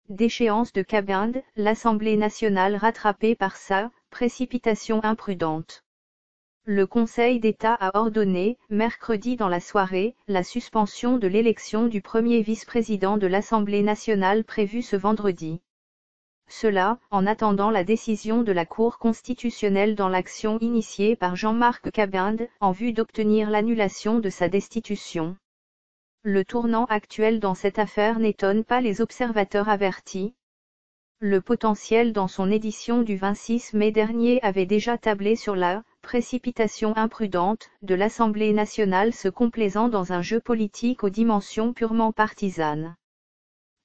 Déchéance de Cabinde, l'Assemblée nationale rattrapée par sa précipitation imprudente. Le Conseil d'État a ordonné, mercredi dans la soirée, la suspension de l'élection du premier vice-président de l'Assemblée nationale prévue ce vendredi. Cela, en attendant la décision de la Cour constitutionnelle dans l'action initiée par Jean-Marc Cabinde, en vue d'obtenir l'annulation de sa destitution. Le tournant actuel dans cette affaire n'étonne pas les observateurs avertis. Le Potentiel dans son édition du 26 mai dernier avait déjà tablé sur la précipitation imprudente de l'Assemblée nationale se complaisant dans un jeu politique aux dimensions purement partisanes.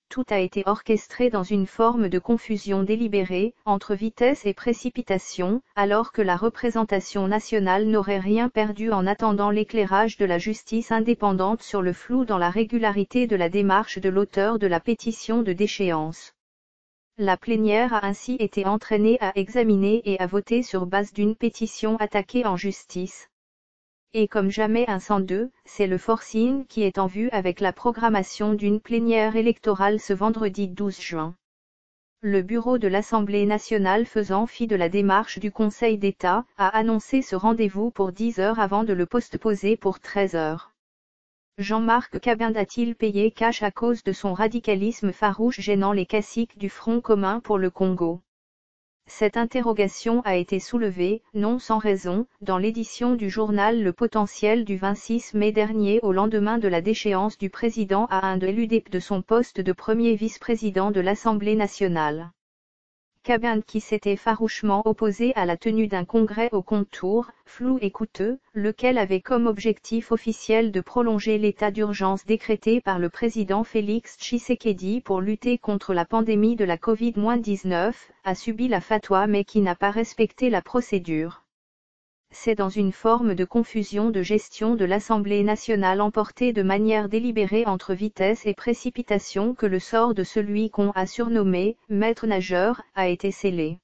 Tout a été orchestré dans une forme de confusion délibérée, entre vitesse et précipitation, alors que la représentation nationale n'aurait rien perdu en attendant l'éclairage de la justice indépendante sur le flou dans la régularité de la démarche de l'auteur de la pétition de déchéance. La plénière a ainsi été entraînée à examiner et à voter sur base d'une pétition attaquée en justice. Et comme jamais un 102, c'est le forcing qui est en vue avec la programmation d'une plénière électorale ce vendredi 12 juin. Le bureau de l'Assemblée nationale faisant fi de la démarche du Conseil d'État, a annoncé ce rendez-vous pour 10 heures avant de le postposer pour 13 heures. Jean-Marc Cabinde a-t-il payé cash à cause de son radicalisme farouche gênant les caciques du Front commun pour le Congo? Cette interrogation a été soulevée, non sans raison, dans l'édition du journal Le Potentiel du 26 mai dernier au lendemain de la déchéance du président A1 de l'UDEP de son poste de premier vice-président de l'Assemblée nationale. Cabinde qui s'était farouchement opposé à la tenue d'un congrès au contour, flou et coûteux, lequel avait comme objectif officiel de prolonger l'état d'urgence décrété par le président Félix Tshisekedi pour lutter contre la pandémie de la Covid-19, a subi la fatwa mais qui n'a pas respecté la procédure. C'est dans une forme de confusion de gestion de l'Assemblée nationale emportée de manière délibérée entre vitesse et précipitation que le sort de celui qu'on a surnommé « maître nageur » a été scellé.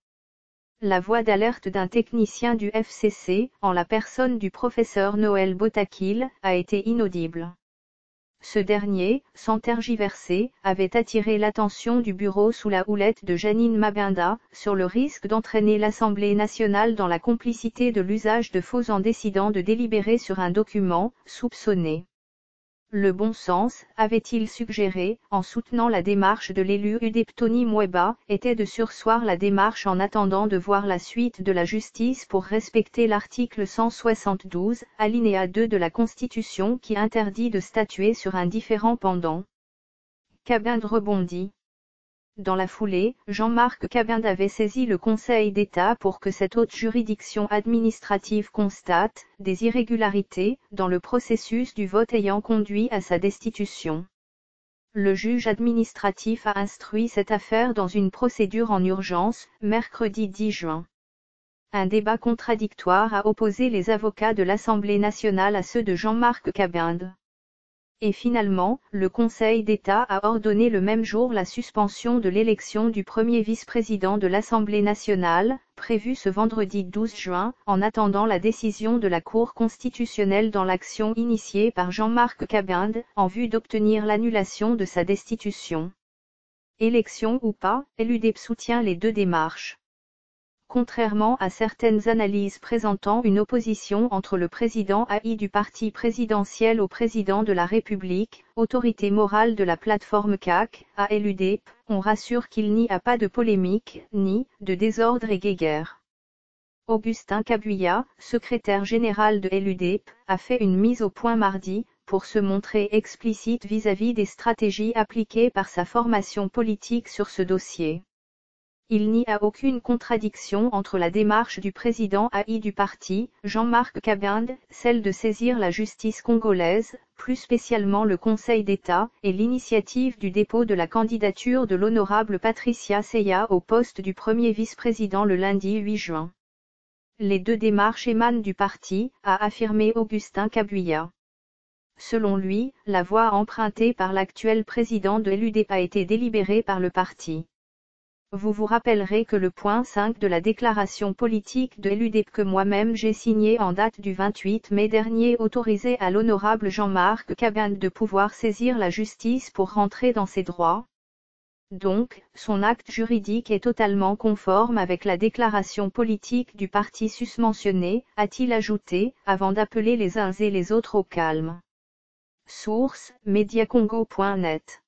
La voix d'alerte d'un technicien du FCC, en la personne du professeur Noël Botakil, a été inaudible. Ce dernier, sans tergiverser, avait attiré l'attention du bureau sous la houlette de Janine Mabinda, sur le risque d'entraîner l'Assemblée nationale dans la complicité de l'usage de faux en décidant de délibérer sur un document soupçonné. Le bon sens, avait-il suggéré, en soutenant la démarche de l'élu UDEP Tony Mweba, était de surseoir la démarche en attendant de voir la suite de la justice pour respecter l'article 172, alinéa 2 de la Constitution qui interdit de statuer sur un différend pendant. Cabinde rebondit. Dans la foulée, Jean-Marc Cabinde avait saisi le Conseil d'État pour que cette haute juridiction administrative constate des irrégularités dans le processus du vote ayant conduit à sa destitution. Le juge administratif a instruit cette affaire dans une procédure en urgence, mercredi 10 juin. Un débat contradictoire a opposé les avocats de l'Assemblée nationale à ceux de Jean-Marc Cabinde. Et finalement, le Conseil d'État a ordonné le même jour la suspension de l'élection du premier vice-président de l'Assemblée nationale, prévue ce vendredi 12 juin, en attendant la décision de la Cour constitutionnelle dans l'action initiée par Jean-Marc Cabinde, en vue d'obtenir l'annulation de sa destitution. Élection ou pas, l'UDEP soutient les deux démarches. Contrairement à certaines analyses présentant une opposition entre le président AI du parti présidentiel au président de la République, autorité morale de la plateforme CAC, à l'UDEP, on rassure qu'il n'y a pas de polémique, ni de désordre et guéguerre. Augustin Kabuya, secrétaire général de l'UDEP, a fait une mise au point mardi, pour se montrer explicite vis-à-vis des stratégies appliquées par sa formation politique sur ce dossier. Il n'y a aucune contradiction entre la démarche du président AI du parti, Jean-Marc Cabinde, celle de saisir la justice congolaise, plus spécialement le Conseil d'État, et l'initiative du dépôt de la candidature de l'honorable Patricia Seya au poste du premier vice-président le lundi 8 juin. Les deux démarches émanent du parti, a affirmé Augustin Kabuya. Selon lui, la voie empruntée par l'actuel président de l'UDEP a été délibérée par le parti. Vous vous rappellerez que le point 5 de la déclaration politique de l'UDEP que moi-même j'ai signé en date du 28 mai dernier autorisait à l'honorable Jean-Marc Cabinde de pouvoir saisir la justice pour rentrer dans ses droits. Donc, son acte juridique est totalement conforme avec la déclaration politique du parti susmentionné, a-t-il ajouté, avant d'appeler les uns et les autres au calme. Source, mediacongo.net